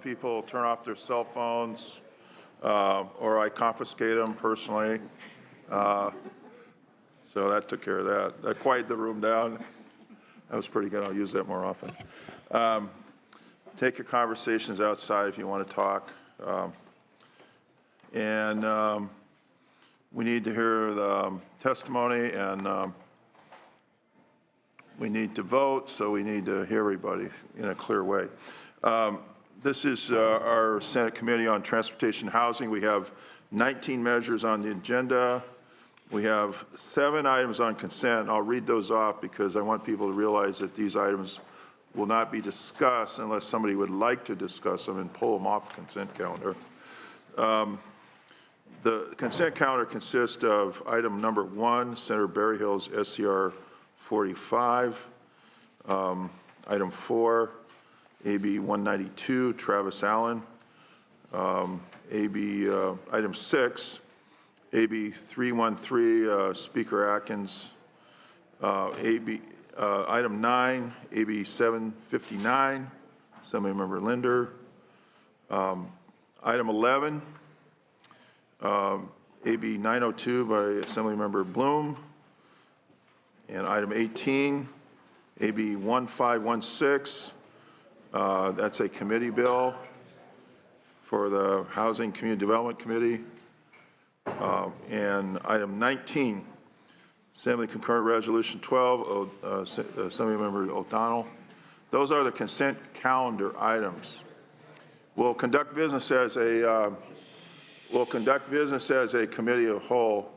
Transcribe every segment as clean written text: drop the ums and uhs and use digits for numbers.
People turn off their cell phones, or I confiscate them personally. So that took care of that. That quieted the room down. That was pretty good. I'll use that more often. Take your conversations outside if you want to talk. We need to hear the testimony, and we need to vote, so we need to hear everybody in a clear way. This is our Senate Committee on Transportation and Housing. We have 19 measures on the agenda. We have 7 items on consent. I'll read those off because I want people to realize that these items will not be discussed unless somebody would like to discuss them and pull them off the consent calendar. The consent calendar consists of item number 1, Senator Berryhill's SCR 45. Item 4, AB 192, Travis Allen. Item 6, AB 313, Speaker Atkins. Item 9, AB 759, Assemblymember Linder. Item 11, AB 902 by Assemblymember Bloom. And item 18, AB 1516, that's a committee bill for the Housing Community Development Committee. And item 19, Assembly Concurrent Resolution 12, Assemblymember O'Donnell. Those are the consent calendar items. We'll conduct business as a committee of whole,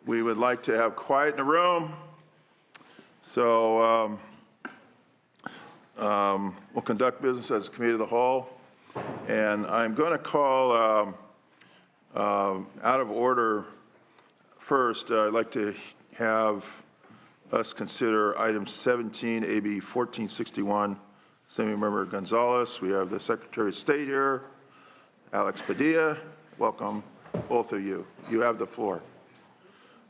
we would like to have quiet in the room. So we'll conduct business as a committee of the whole, and I'm going to call out of order first. I'd like to have us consider item 17, AB 1461, Assemblymember Gonzalez. We have the Secretary of State here, Alex Padilla. Welcome, both of you. You have the floor.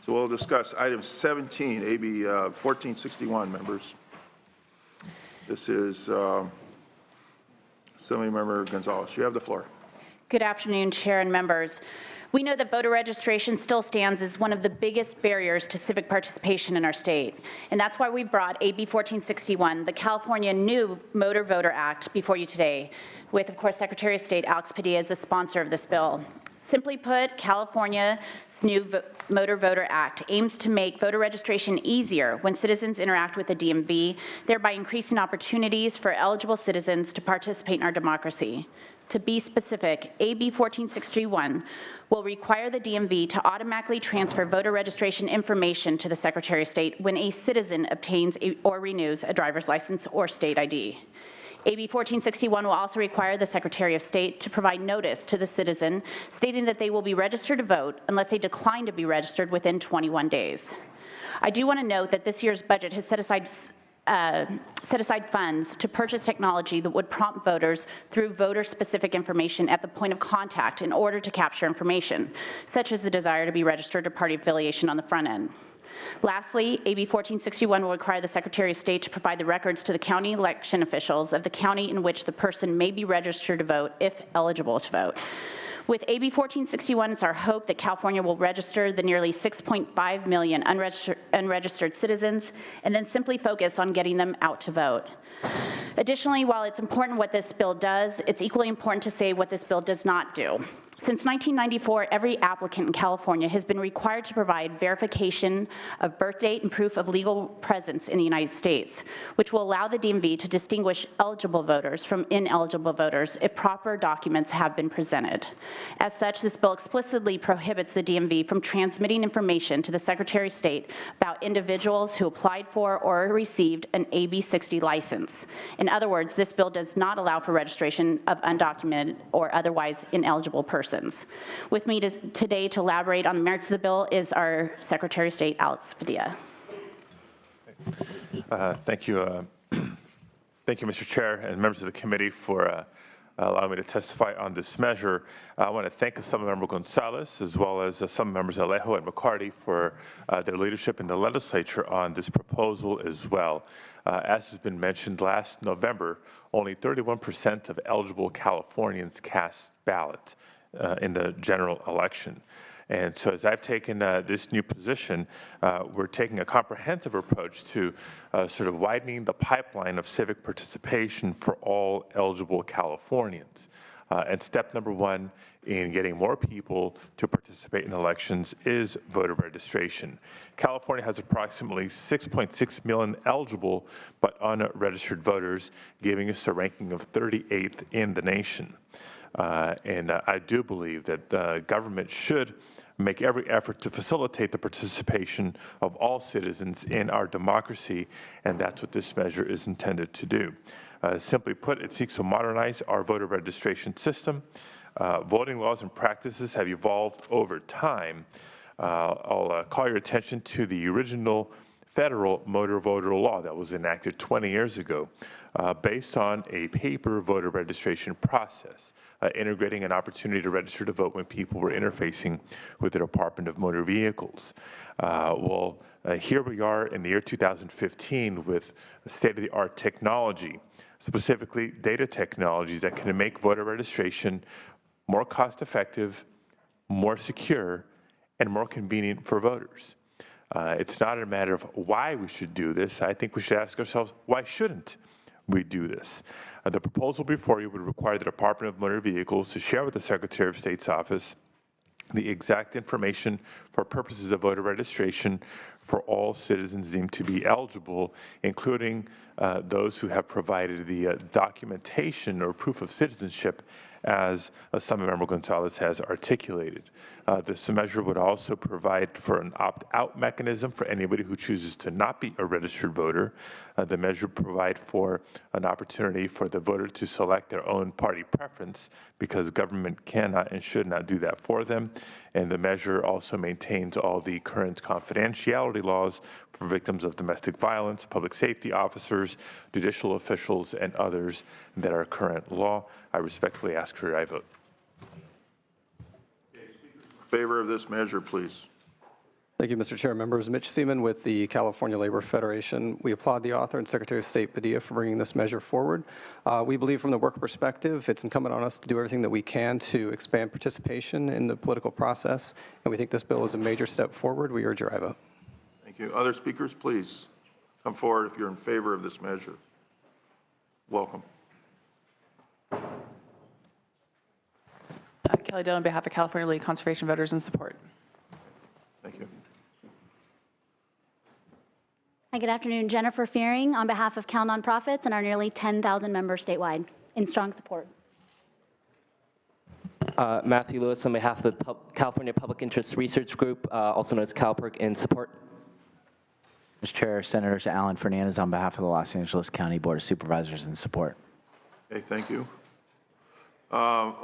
So we'll discuss item 17, AB 1461, members. This is Assemblymember Gonzalez. You have the floor. Good afternoon, Chair and members. We know that voter registration still stands as one of the biggest barriers to civic participation in our state. And that's why we brought AB 1461, the California new Motor Voter Act, before you today, with, of course, Secretary of State Alex Padilla as the sponsor of this bill. Simply put, California's new Motor Voter Act aims to make voter registration easier when citizens interact with the DMV, thereby increasing opportunities for eligible citizens to participate in our democracy. To be specific, AB 1461 will require the DMV to automatically transfer voter registration information to the Secretary of State when a citizen obtains or renews a driver's license or state ID. AB 1461 will also require the Secretary of State to provide notice to the citizen stating that they will be registered to vote unless they decline to be registered within 21 days. I do want to note that this year's budget has set aside funds to purchase technology that would prompt voters through voter-specific information at the point of contact in order to capture information, such as the desire to be registered or party affiliation on the front end. Lastly, AB 1461 will require the Secretary of State to provide the records to the county election officials of the county in which the person may be registered to vote if eligible to vote. With AB 1461, it's our hope that California will register the nearly 6.5 million unregistered citizens and then simply focus on getting them out to vote. Additionally, while it's important what this bill does, it's equally important to say what this bill does not do. Since 1994, every applicant in California has been required to provide verification of birth date and proof of legal presence in the United States, which will allow the DMV to distinguish eligible voters from ineligible voters if proper documents have been presented. As such, this bill explicitly prohibits the DMV from transmitting information to the Secretary of State about individuals who applied for or received an AB 60 license. In other words, this bill does not allow for registration of undocumented or otherwise ineligible persons. With me today to elaborate on the merits of the bill is our Secretary of State, Alex Padilla. Thank you, Mr. Chair and members of the committee for allowing me to testify on this measure. I want to thank Assemblymember Gonzalez as well as some members Alejo and McCarty for their leadership in the legislature on this proposal as well. As has been mentioned, last November, only 31% of eligible Californians cast ballot in the general election. And so as I've taken this new position, we're taking a comprehensive approach to sort of widening the pipeline of civic participation for all eligible Californians. And step number one in getting more people to participate in elections is voter registration. California has approximately 6.6 million eligible but unregistered voters, giving us a ranking of 38th in the nation. And I do believe that the government should make every effort to facilitate the participation of all citizens in our democracy, and that's what this measure is intended to do. Simply put, it seeks to modernize our voter registration system. Voting laws and practices have evolved over time. I'll call your attention to the original federal motor voter law that was enacted 20 years ago, based on a paper voter registration process, integrating an opportunity to register to vote when people were interfacing with the Department of Motor Vehicles. Here we are in the year 2015 with state-of-the-art technology, specifically data technologies that can make voter registration more cost-effective, more secure, and more convenient for voters. It's not a matter of why we should do this. I think we should ask ourselves, why shouldn't we do this? The proposal before you would require the Department of Motor Vehicles to share with the Secretary of State's office the exact information for purposes of voter registration for all citizens deemed to be eligible, including those who have provided the documentation or proof of citizenship, as Assemblymember Gonzalez has articulated. This measure would also provide for an opt-out mechanism for anybody who chooses to not be a registered voter. The measure would provide for an opportunity for the voter to select their own party preference, because government cannot and should not do that for them. And the measure also maintains all the current confidentiality laws for victims of domestic violence, public safety officers, judicial officials, and others that are current law. I respectfully ask for your vote. In favor of this measure, please. Thank you, Mr. Chair. Members, Mitch Seaman with the California Labor Federation. We applaud the author and Secretary of State Padilla for bringing this measure forward. We believe from the worker perspective, it's incumbent on us to do everything that we can to expand participation in the political process, and we think this bill is a major step forward. We urge your vote. Thank you. Other speakers, please come forward if you're in favor of this measure. Welcome. Kelly Dillon on behalf of California League Conservation Voters in Support. Thank you. Hi, good afternoon. Jennifer Fearing on behalf of Cal Nonprofits and our nearly 10,000 members statewide in strong support. Matthew Lewis on behalf of the California Public Interest Research Group, also known as CalPERC, in support. Mr. Chair, Senators Alan Fernandez on behalf of the Los Angeles County Board of Supervisors in support. Okay, thank you. Can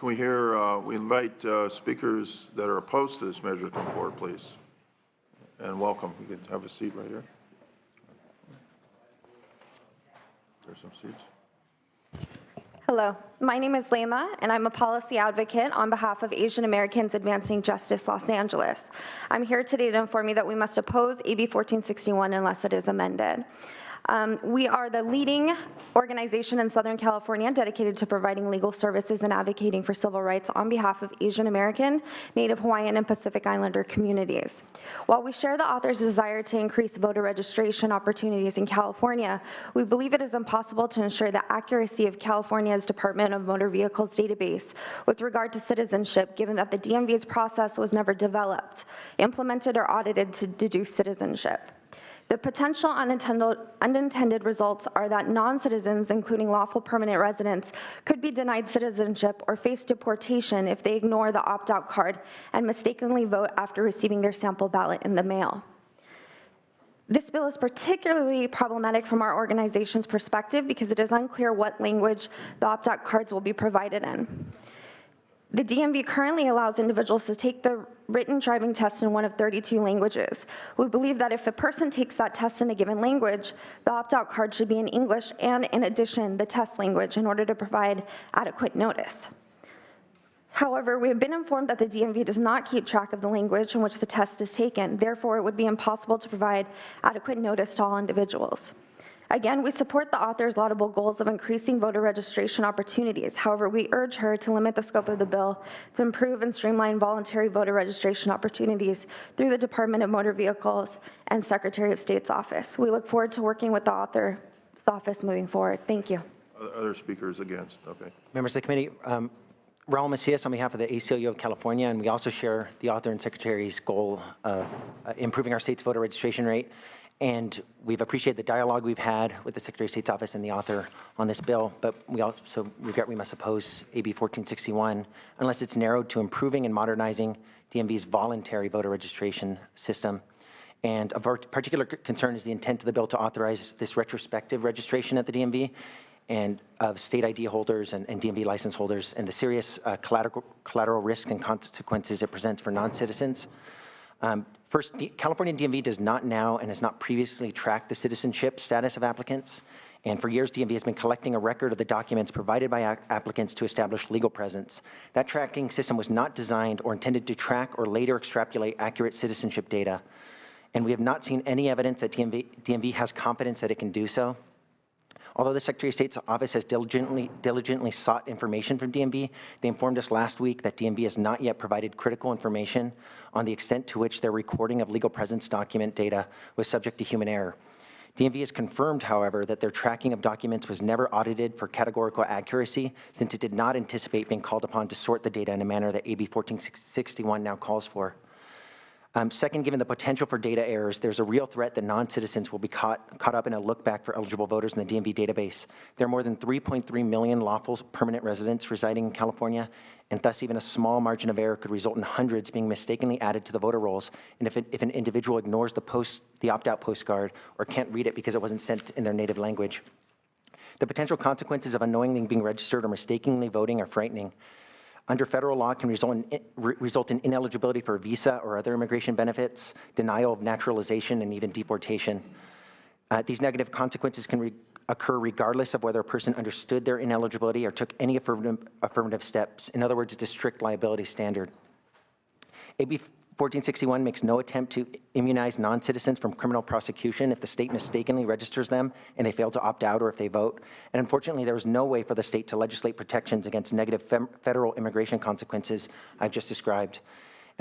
we hear, we invite speakers that are opposed to this measure to come forward, please. And welcome. You can have a seat right here. There's some seats. Hello, my name is Lema, and I'm a policy advocate on behalf of Asian Americans Advancing Justice Los Angeles. I'm here today to inform you that we must oppose AB 1461 unless it is amended. We are the leading organization in Southern California dedicated to providing legal services and advocating for civil rights on behalf of Asian American, Native Hawaiian, and Pacific Islander communities. While we share the author's desire to increase voter registration opportunities in California, we believe it is impossible to ensure the accuracy of California's Department of Motor Vehicles database with regard to citizenship, given that the DMV's process was never developed, implemented, or audited to deduce citizenship. The potential unintended results are that non-citizens, including lawful permanent residents, could be denied citizenship or face deportation if they ignore the opt-out card and mistakenly vote after receiving their sample ballot in the mail. This bill is particularly problematic from our organization's perspective because it is unclear what language the opt-out cards will be provided in. The DMV currently allows individuals to take the written driving test in one of 32 languages. We believe that if a person takes that test in a given language, the opt-out card should be in English and, in addition, the test language in order to provide adequate notice. However, we have been informed that the DMV does not keep track of the language in which the test is taken. Therefore, it would be impossible to provide adequate notice to all individuals. Again, we support the author's laudable goals of increasing voter registration opportunities. However, we urge her to limit the scope of the bill to improve and streamline voluntary voter registration opportunities through the Department of Motor Vehicles and Secretary of State's office. We look forward to working with the author's office moving forward. Thank you. Other speakers against? Okay. Members of the committee, Raul Macias on behalf of the ACLU of California, and we also share the author and secretary's goal of improving our state's voter registration rate. And we've appreciated the dialogue we've had with the Secretary of State's office and the author on this bill, but we also regret we must oppose AB 1461 unless it's narrowed to improving and modernizing DMV's voluntary voter registration system. And of our particular concern is the intent of the bill to authorize this retrospective registration at the DMV and of state ID holders and DMV license holders and the serious collateral risks and consequences it presents for non-citizens. First, California DMV does not now and has not previously tracked the citizenship status of applicants. And for years, DMV has been collecting a record of the documents provided by applicants to establish legal presence. That tracking system was not designed or intended to track or later extrapolate accurate citizenship data. And we have not seen any evidence that DMV has confidence that it can do so. Although the Secretary of State's office has diligently sought information from DMV, they informed us last week that DMV has not yet provided critical information on the extent to which their recording of legal presence document data was subject to human error. DMV has confirmed, however, that their tracking of documents was never audited for categorical accuracy, since it did not anticipate being called upon to sort the data in a manner that AB 1461 now calls for. Second, given the potential for data errors, there's a real threat that non-citizens will be caught up in a look back for eligible voters in the DMV database. There are more than 3.3 million lawful permanent residents residing in California, and thus even a small margin of error could result in hundreds being mistakenly added to the voter rolls. And if an individual ignores the opt-out postcard or can't read it because it wasn't sent in their native language. The potential consequences of unknowingly being registered or mistakenly voting are frightening. Under federal law, it can result in ineligibility for a visa or other immigration benefits, denial of naturalization, and even deportation. These negative consequences can occur regardless of whether a person understood their ineligibility or took any affirmative steps. In other words, it's a strict liability standard. AB 1461 makes no attempt to immunize non-citizens from criminal prosecution if the state mistakenly registers them and they fail to opt out or if they vote. And unfortunately, there is no way for the state to legislate protections against negative federal immigration consequences I've just described.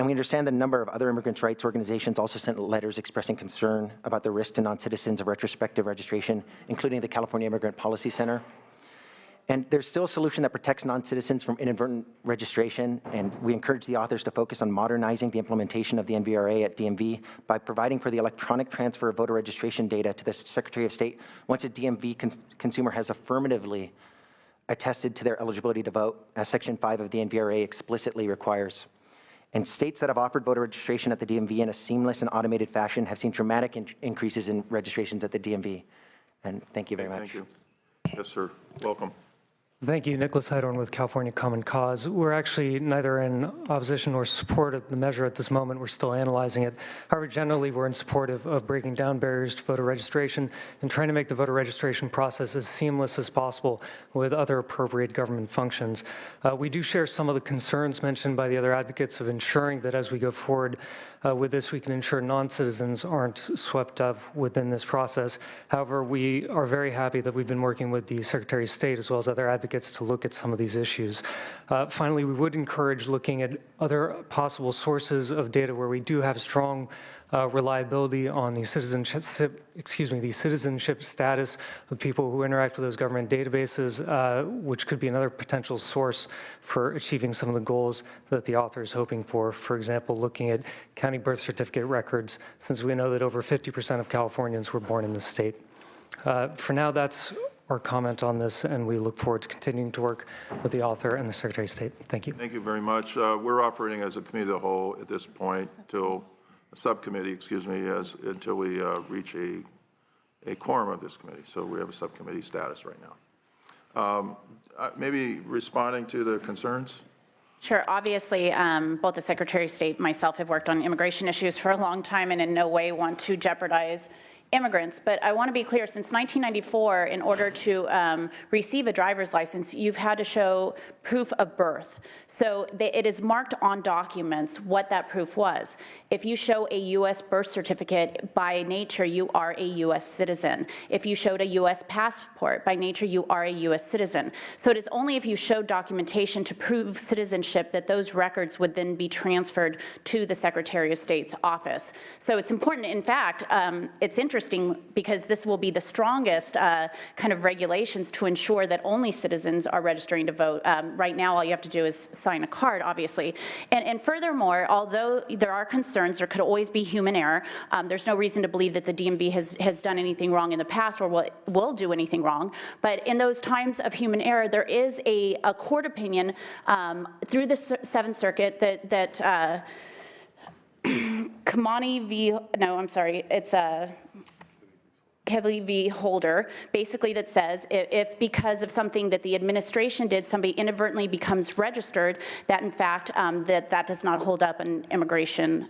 And we understand that a number of other immigrants' rights organizations also sent letters expressing concern about the risk to non-citizens of retrospective registration, including the California Immigrant Policy Center. And there's still a solution that protects non-citizens from inadvertent registration, and we encourage the authors to focus on modernizing the implementation of the NVRA at DMV by providing for the electronic transfer of voter registration data to the Secretary of State once a DMV consumer has affirmatively attested to their eligibility to vote, as Section 5 of the NVRA explicitly requires. And states that have offered voter registration at the DMV in a seamless and automated fashion have seen dramatic increases in registrations at the DMV. And thank you very much. Thank you. Yes, sir. Welcome. Thank you. Nicholas Heidorn with California Common Cause. We're actually neither in opposition nor support of the measure at this moment. We're still analyzing it. However, generally, we're in support of breaking down barriers to voter registration and trying to make the voter registration process as seamless as possible with other appropriate government functions. We do share some of the concerns mentioned by the other advocates of ensuring that as we go forward with this, we can ensure non-citizens aren't swept up within this process. However, we are very happy that we've been working with the Secretary of State as well as other advocates to look at some of these issues. Finally, we would encourage looking at other possible sources of data where we do have strong reliability on the citizenship status of people who interact with those government databases, which could be another potential source for achieving some of the goals that the author is hoping for. For example, looking at county birth certificate records, since we know that over 50% of Californians were born in the state. For now, that's our comment on this, and we look forward to continuing to work with the author and the Secretary of State. Thank you. Thank you very much. We're operating as a committee of the whole at this point till subcommittee, until we reach a quorum of this committee. So we have a subcommittee status right now. Maybe responding to the concerns Sure. Obviously, both the Secretary of State and myself have worked on immigration issues for a long time and in no way want to jeopardize immigrants. But I want to be clear, since 1994, in order to receive a driver's license, you've had to show proof of birth. So it is marked on documents what that proof was. If you show a U.S. birth certificate, by nature, you are a U.S. citizen. If you showed a U.S. passport, by nature, you are a U.S. citizen. So it is only if you showed documentation to prove citizenship that those records would then be transferred to the Secretary of State's office. So it's important. In fact, it's interesting because this will be the strongest kind of regulations to ensure that only citizens are registering to vote. Right now, all you have to do is sign a card, obviously. And furthermore, although there are concerns, there could always be human error. There's no reason to believe that the DMV has done anything wrong in the past or will do anything wrong. But in those times of human error, there is a court opinion through the Seventh Circuit that Kamani v. No, I'm sorry. It's Kevley v. Holder, basically that says if because of something that the administration did, somebody inadvertently becomes registered, that in fact that does not hold up an immigration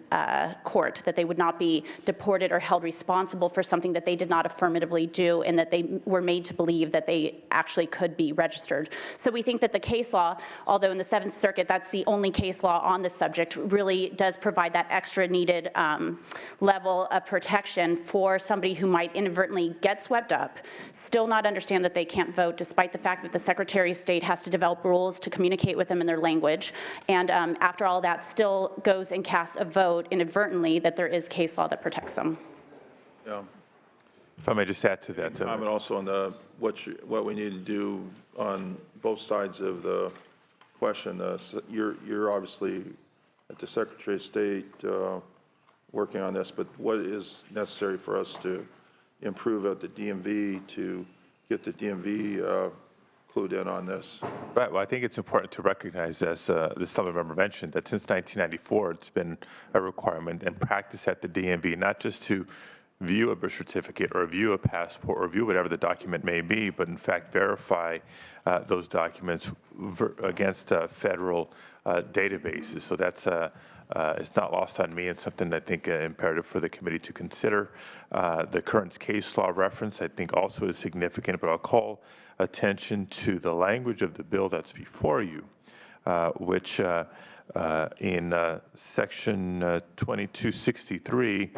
court, that they would not be deported or held responsible for something that they did not affirmatively do and that they were made to believe that they actually could be registered. So we think that the case law, although in the Seventh Circuit that's the only case law on this subject, really does provide that extra needed level of protection for somebody who might inadvertently get swept up, still not understand that they can't vote, despite the fact that the Secretary of State has to develop rules to communicate with them in their language. And after all that, still goes and casts a vote inadvertently, that there is case law that protects them. Yeah. If I may just add to that. Comment also on the what we need to do on both sides of the question. You're obviously at the Secretary of State working on this, but what is necessary for us to improve at the DMV to get the DMV clued in on this? Right. Well, I think it's important to recognize, as this other member mentioned, that since 1994, it's been a requirement and practice at the DMV, not just to view a birth certificate or view a passport or view whatever the document may be, but in fact verify those documents against federal databases. So that's it's not lost on me. It's something I think imperative for the committee to consider. The current case law reference I think also is significant, but I'll call attention to the language of the bill that's before you, which in Section 2263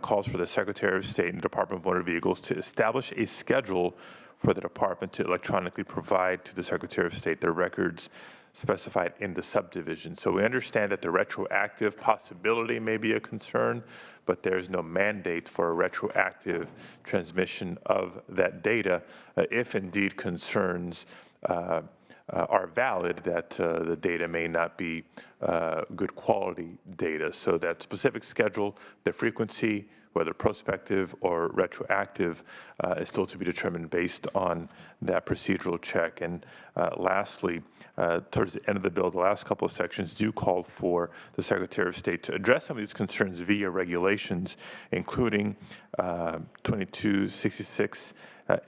calls for the Secretary of State and Department of Motor Vehicles to establish a schedule for the department to electronically provide to the Secretary of State their records specified in the subdivision. So we understand that the retroactive possibility may be a concern, but there's no mandate for a retroactive transmission of that data if indeed concerns are valid that the data may not be good quality data. So that specific schedule, the frequency, whether prospective or retroactive, is still to be determined based on that procedural check. And lastly, towards the end of the bill, the last couple of sections do call for the Secretary of State to address some of these concerns via regulations, including 2266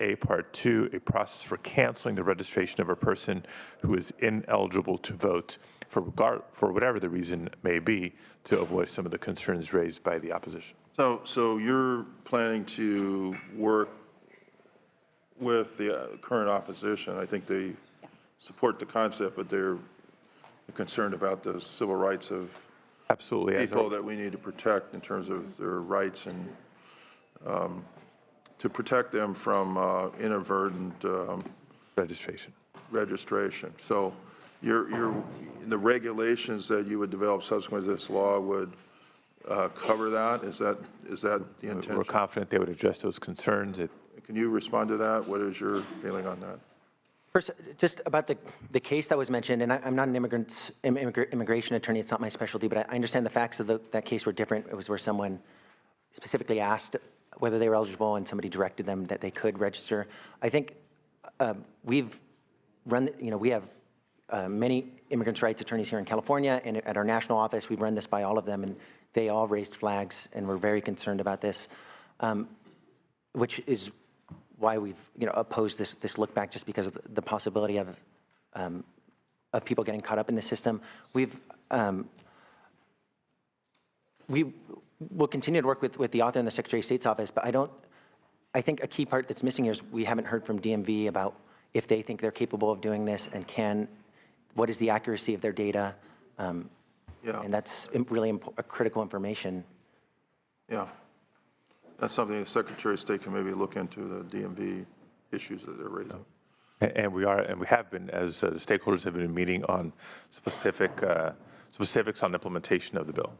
A Part 2, a process for canceling the registration of a person who is ineligible to vote for whatever the reason may be, to avoid some of the concerns raised by the opposition. So you're planning to work with the current opposition. I think they support the concept, but they're concerned about the civil rights of absolutely people that we need to protect in terms of their rights and to protect them from inadvertent registration. So the regulations that you would develop subsequent to this law would cover that? Is that the intention? We're confident they would address those concerns. Can you respond to that? What is your feeling on that? First, just about the case that was mentioned, and I'm not an immigration attorney, it's not my specialty, but I understand the facts of that case were different. It was where someone specifically asked whether they were eligible and somebody directed them that they could register. I think we've run, we have many immigrants' rights attorneys here in California, and at our national office, we've run this by all of them, and they all raised flags and were very concerned about this, which is why we've opposed this look back, just because of the possibility of of people getting caught up in the system. We will continue to work with the author and the Secretary of State's office, but I think a key part that's missing here is we haven't heard from DMV about if they think they're capable of doing this and what is the accuracy of their data. Yeah. And that's really critical information. Yeah. That's something the Secretary of State can maybe look into, the DMV issues that they're raising. And we have been, as the stakeholders have been meeting on specifics on implementation of the bill.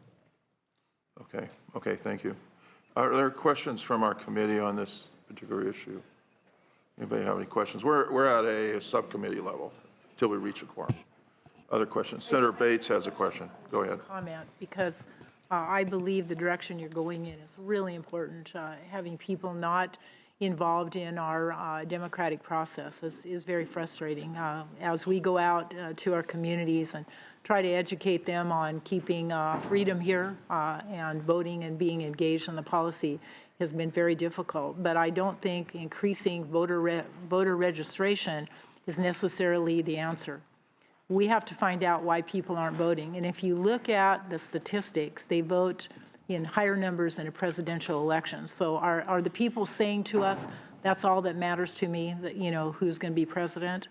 Okay, thank you. Are there questions from our committee on this particular issue? Anybody have any questions? We're at a subcommittee level until we reach a quorum. Other questions? Senator Bates has a question. Go ahead. Comment, because I believe the direction you're going in is really important. Having people not involved in our democratic process is very frustrating. As we go out to our communities and try to educate them on keeping freedom here and voting and being engaged in the policy has been very difficult. But I don't think increasing voter registration is necessarily the answer. We have to find out why people aren't voting. And if you look at the statistics, they vote in higher numbers than a presidential election. So are the people saying to us, that's all that matters to me, that, who's going to be president?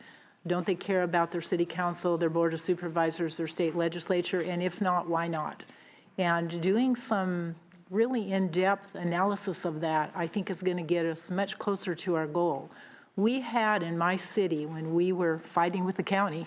Don't they care about their city council, their board of supervisors, their state legislature? And if not, why not? And doing some really in-depth analysis of that, I think is going to get us much closer to our goal. We had in my city, when we were fighting with the county,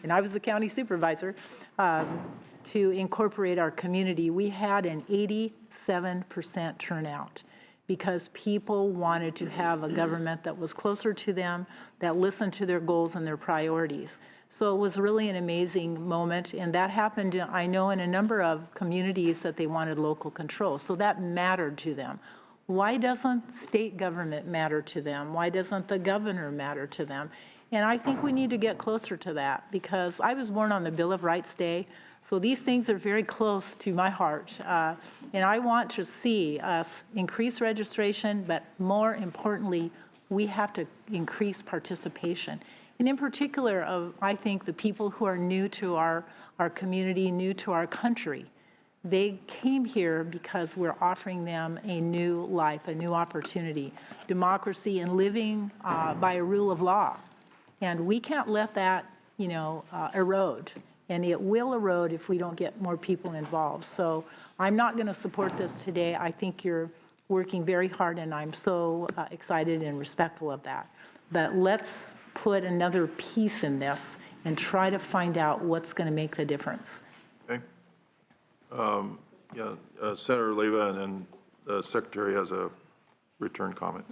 and I was the county supervisor, to incorporate our community, we had an 87% turnout because people wanted to have a government that was closer to them, that listened to their goals and their priorities. So it was really an amazing moment, and that happened, I know, in a number of communities that they wanted local control. So that mattered to them. Why doesn't state government matter to them? Why doesn't the governor matter to them? And I think we need to get closer to that, because I was born on the Bill of Rights Day, so these things are very close to my heart. And I want to see us increase registration, but more importantly, we have to increase participation. And in particular, I think the people who are new to our community, new to our country. They came here because we're offering them a new life, a new opportunity, democracy, and living by a rule of law. And we can't let that, erode. And it will erode if we don't get more people involved. So I'm not going to support this today. I think you're working very hard, and I'm so excited and respectful of that. But let's put another piece in this and try to find out what's going to make the difference. Okay. Senator Leyva, and then the Secretary has a return comment.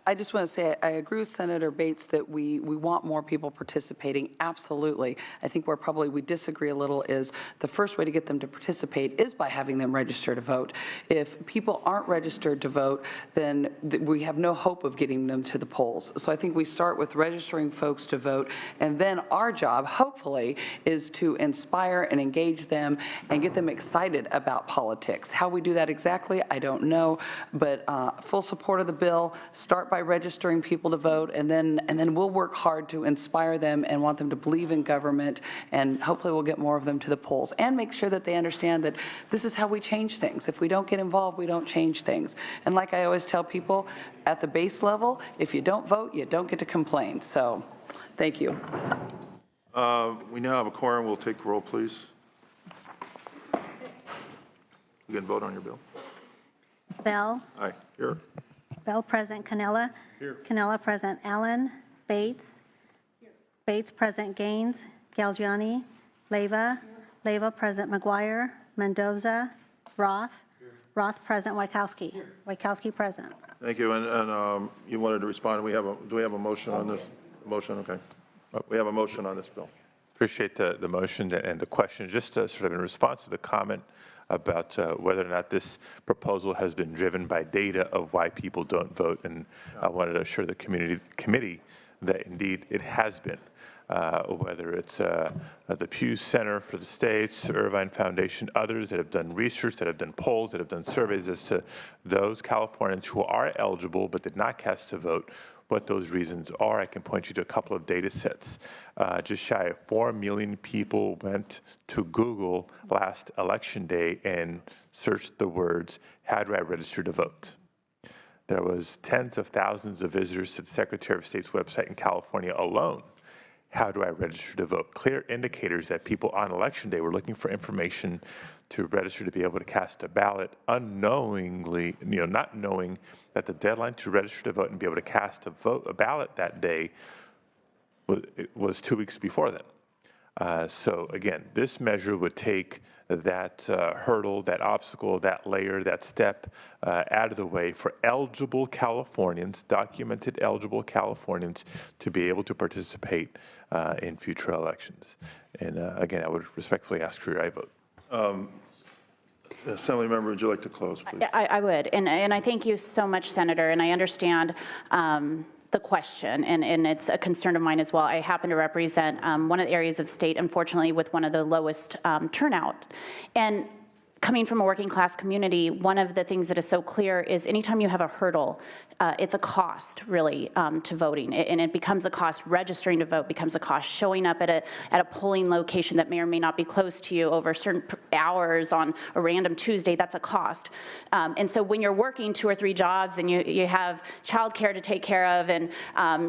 I just want to say I agree with Senator Bates that we want more people participating. Absolutely. I think where probably we disagree a little is the first way to get them to participate is by having them register to vote. If people aren't registered to vote, then we have no hope of getting them to the polls. So I think we start with registering folks to vote, and then our job, hopefully, is to inspire and engage them and get them excited about politics. How we do that exactly, I don't know, but full support of the bill. Start by registering people to vote, and then we'll work hard to inspire them and want them to believe in government, and hopefully we'll get more of them to the polls and make sure that they understand that this is how we change things. If we don't get involved, we don't change things. And like I always tell people, at the base level, if you don't vote, you don't get to complain. So thank you. We now have a quorum. We'll take roll, please. You can vote on your bill. Bell. Aye. Here. Bell present. Canella. Here. Canella present. Allen. Bates. Here. Bates present. Gaines. Galgiani. Leyva. Leyva present. McGuire. Mendoza. Roth. Here. Roth present. Wachowski. Here. Wachowski present. Thank you. And you wanted to respond. Do we have a motion on this? Motion. Okay. We have a motion on this bill. Appreciate the motion and the question. Just sort of in response to the comment about whether or not this proposal has been driven by data of why people don't vote, and I wanted to assure the committee that indeed it has been. whether it's the Pew Center for the States, Irvine Foundation, others that have done research, that have done polls, that have done surveys as to those Californians who are eligible but did not cast a vote, what those reasons are. I can point you to a couple of data sets. Just shy of 4 million people went to Google last election day and searched the words, "How do I register to vote?" There was tens of thousands of visitors to the Secretary of State's website in California alone. How do I register to vote? Clear indicators that people on election day were looking for information to register to be able to cast a ballot unknowingly, not knowing that the deadline to register to vote and be able to cast a ballot that day was 2 weeks before then. So again, this measure would take that hurdle, that obstacle, that layer, that step out of the way for eligible Californians, documented eligible Californians, to be able to participate in future elections. And again, I would respectfully ask for your aye vote. Assemblymember, would you like to close, please? I would, and I thank you so much, Senator, and I understand the question, and it's a concern of mine as well. I happen to represent one of the areas of the state, unfortunately, with one of the lowest turnout. And coming from a working class community, one of the things that is so clear is anytime you have a hurdle, it's a cost, really, to voting. And it becomes a cost. Registering to vote becomes a cost. Showing up at a polling location that may or may not be close to you over certain hours on a random Tuesday, that's a cost. And so when you're working 2 or 3 jobs and you have childcare to take care of and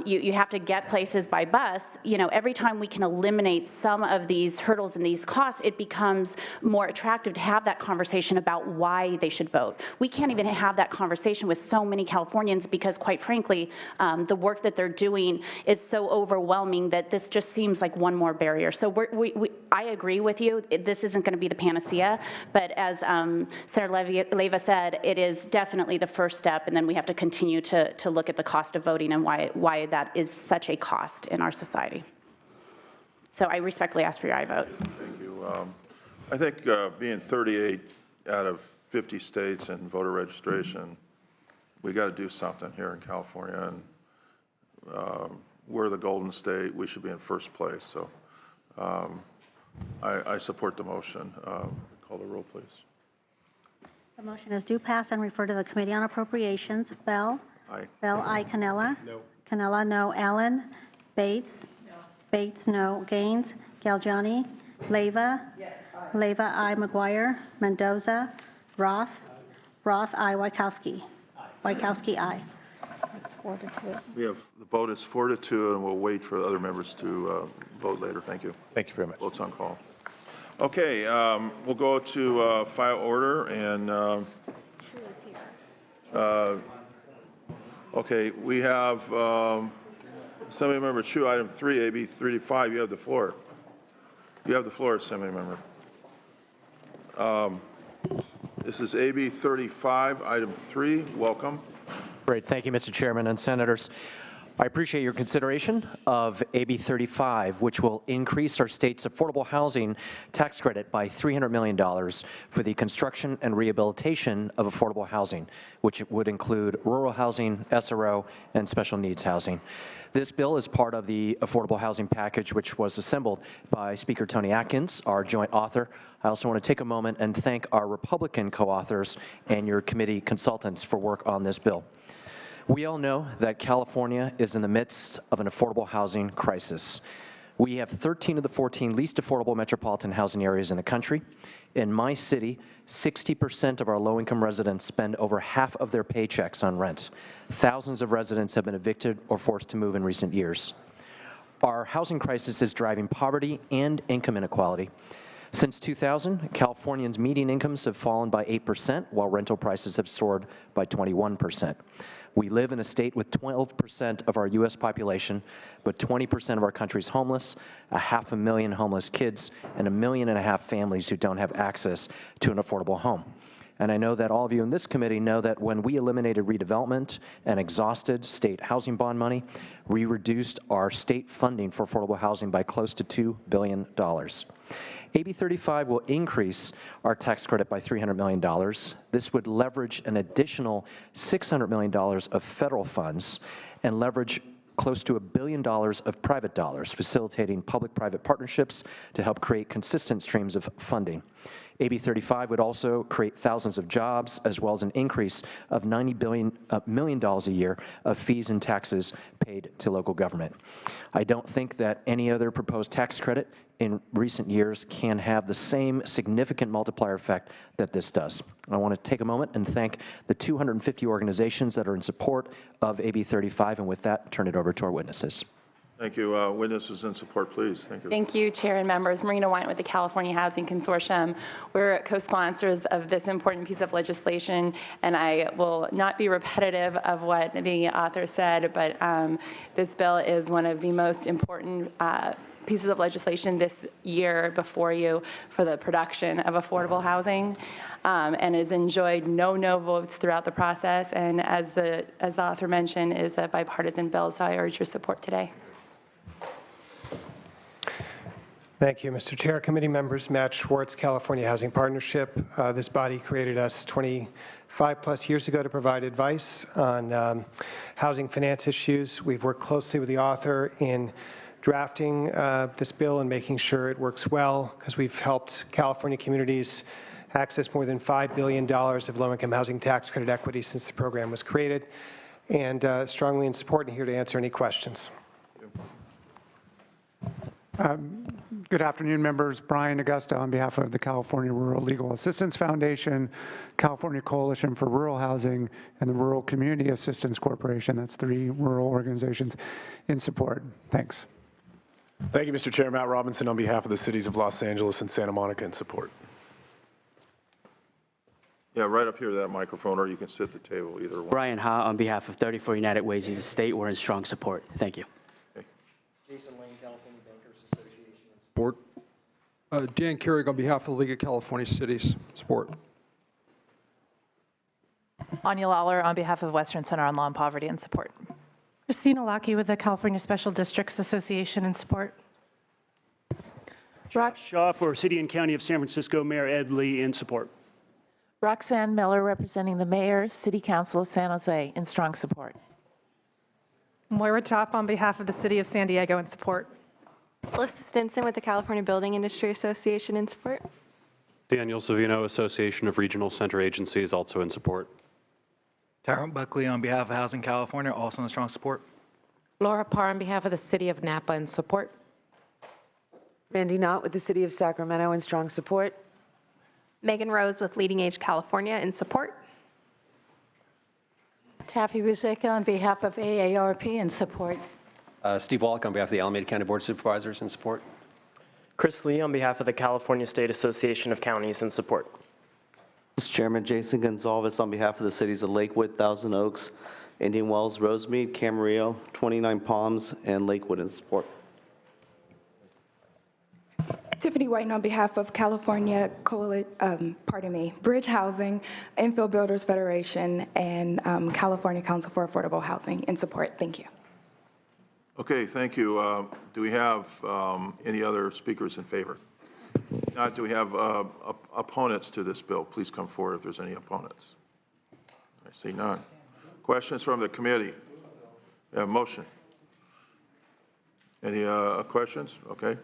you have to get places by bus, every time we can eliminate some of these hurdles and these costs, it becomes more attractive to have that conversation about why they should vote. We can't even have that conversation with so many Californians because, quite frankly, the work that they're doing is so overwhelming that this just seems like one more barrier. So I agree with you. This isn't going to be the panacea, but as Senator Leyva said, it is definitely the first step, and then we have to continue to look at the cost of voting and why that is such a cost in our society. So I respectfully ask for your aye vote. Thank you. I think being 38 out of 50 states in voter registration, we got to do something here in California, and we're the Golden State. We should be in first place. So I support the motion. Call the roll, please. The motion is due pass and refer to the Committee on Appropriations. Bell? Aye. Bell, aye. Canella? No. Canella, no. Allen? Bates? No. Bates, no. Gaines? Galgiani? Leyva? Yes. Leyva, aye. McGuire? Mendoza? Roth? Roth, aye. Wachowski? Wachowski, aye. It's 4-2. We have the vote is 4-2, and we'll wait for the other members to vote later. Thank you. Thank you very much. Votes on call. Okay, we'll go to file order, and okay, we have Assemblymember Chu, item 3, AB 35. You have the floor. You have the floor, Assemblymember. This is AB 35, item 3. Welcome. Great. Thank you, Mr. Chairman and Senators. I appreciate your consideration of AB 35, which will increase our state's affordable housing tax credit by $300 million for the construction and rehabilitation of affordable housing, which would include rural housing, SRO, and special needs housing. This bill is part of the affordable housing package, which was assembled by Speaker Tony Atkins, our joint author. I also want to take a moment and thank our Republican co-authors and your committee consultants for work on this bill. We all know that California is in the midst of an affordable housing crisis. We have 13 of the 14 least affordable metropolitan housing areas in the country. In my city, 60% of our low-income residents spend over half of their paychecks on rent. Thousands of residents have been evicted or forced to move in recent years. Our housing crisis is driving poverty and income inequality. Since 2000, Californians' median incomes have fallen by 8%, while rental prices have soared by 21%. We live in a state with 12% of our U.S. population, but 20% of our country's homeless, 500,000 homeless kids, and 1.5 million families who don't have access to an affordable home. And I know that all of you in this committee know that when we eliminated redevelopment and exhausted state housing bond money, we reduced our state funding for affordable housing by close to $2 billion. AB 35 will increase our tax credit by $300 million. This would leverage an additional $600 million of federal funds and leverage close to $1 billion of private dollars, facilitating public-private partnerships to help create consistent streams of funding. AB 35 would also create thousands of jobs, as well as an increase of $90 million a year of fees and taxes paid to local government. I don't think that any other proposed tax credit in recent years can have the same significant multiplier effect that this does. I want to take a moment and thank the 250 organizations that are in support of AB 35, and with that, turn it over to our witnesses. Thank you. Witnesses in support, please. Thank you. Thank you, Chair and members. Marina White with the California Housing Consortium. We're co-sponsors of this important piece of legislation, and I will not be repetitive of what the author said, but this bill is one of the most important pieces of legislation this year before you for the production of affordable housing, and has enjoyed no votes throughout the process, and as the author mentioned, is a bipartisan bill, so I urge your support today. Thank you, Mr. Chair. Committee members, Matt Schwartz, California Housing Partnership. This body created us 25+ years ago to provide advice on housing finance issues. We've worked closely with the author in drafting this bill and making sure it works well, because we've helped California communities access more than $5 billion of low-income housing tax credit equity since the program was created, and strongly in support and here to answer any questions. Good afternoon, members. Brian Augusta on behalf of the California Rural Legal Assistance Foundation, California Coalition for Rural Housing, and the Rural Community Assistance Corporation. That's 3 rural organizations in support. Thanks. Thank you, Mr. Chair. Matt Robinson on behalf of the cities of Los Angeles and Santa Monica in support. Yeah, right up here to that microphone, or you can sit at the table, either one. Brian Ha on behalf of 34 United Ways in the state. We're in strong support. Thank you. Okay. Jason Lane, California Bankers Association. Support. Dan Keurig on behalf of the League of California Cities. Support. Anya Lawler on behalf of Western Center on Law and Poverty and support. Christina Lackey with the California Special Districts Association in support. Josh Shaw for City and County of San Francisco, Mayor Ed Lee in support. Roxanne Miller representing the Mayor, City Council of San Jose in strong support. Moira Top on behalf of the City of San Diego in support. Alyssa Stinson with the California Building Industry Association in support. Daniel Savino, Association of Regional Center Agencies, also in support. Tyrone Buckley on behalf of Housing California, also in strong support. Laura Parr on behalf of the City of Napa in support. Randy Knott with the City of Sacramento in strong support. Megan Rose with Leading Age California in support. Taffy Ruzeka on behalf of AARP in support. Steve Wallach on behalf of the Alameda County Board of Supervisors in support. Chris Lee on behalf of the California State Association of Counties in support. Mr. Chairman, Jason Gonzalez on behalf of the cities of Lakewood, Thousand Oaks, Indian Wells, Rosemead, Camarillo, 29 Palms, and Lakewood in support. Tiffany Whiten on behalf of California Bridge Housing, Infill Builders Federation, and California Council for Affordable Housing in support. Thank you. Okay, thank you. Do we have any other speakers in favor? Not, do we have opponents to this bill? Please come forward if there's any opponents. I see none. Questions from the committee? We have a motion. Any questions? Okay.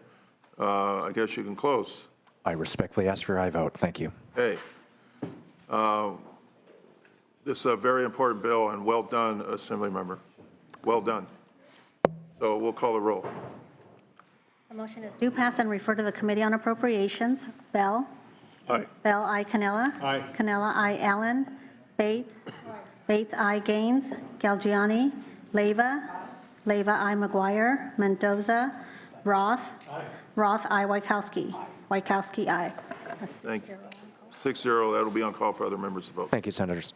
I guess you can close. I respectfully ask for your aye vote. Thank you. Hey, this is a very important bill, and well done, Assembly Member. Well done. So we'll call the roll. The motion is do pass and refer to the Committee on Appropriations. Bell. Aye. Bell, I. Cannella. Aye. Cannella, I. Allen. Bates. Bates, I. Gaines. Galgiani. Leyva. Leyva, I. McGuire. Mendoza. Roth. Aye. Roth, I. Wachowski. Wachowski, I. Thank you. 6-0. That'll be on call for other members to vote. Thank you, Senators.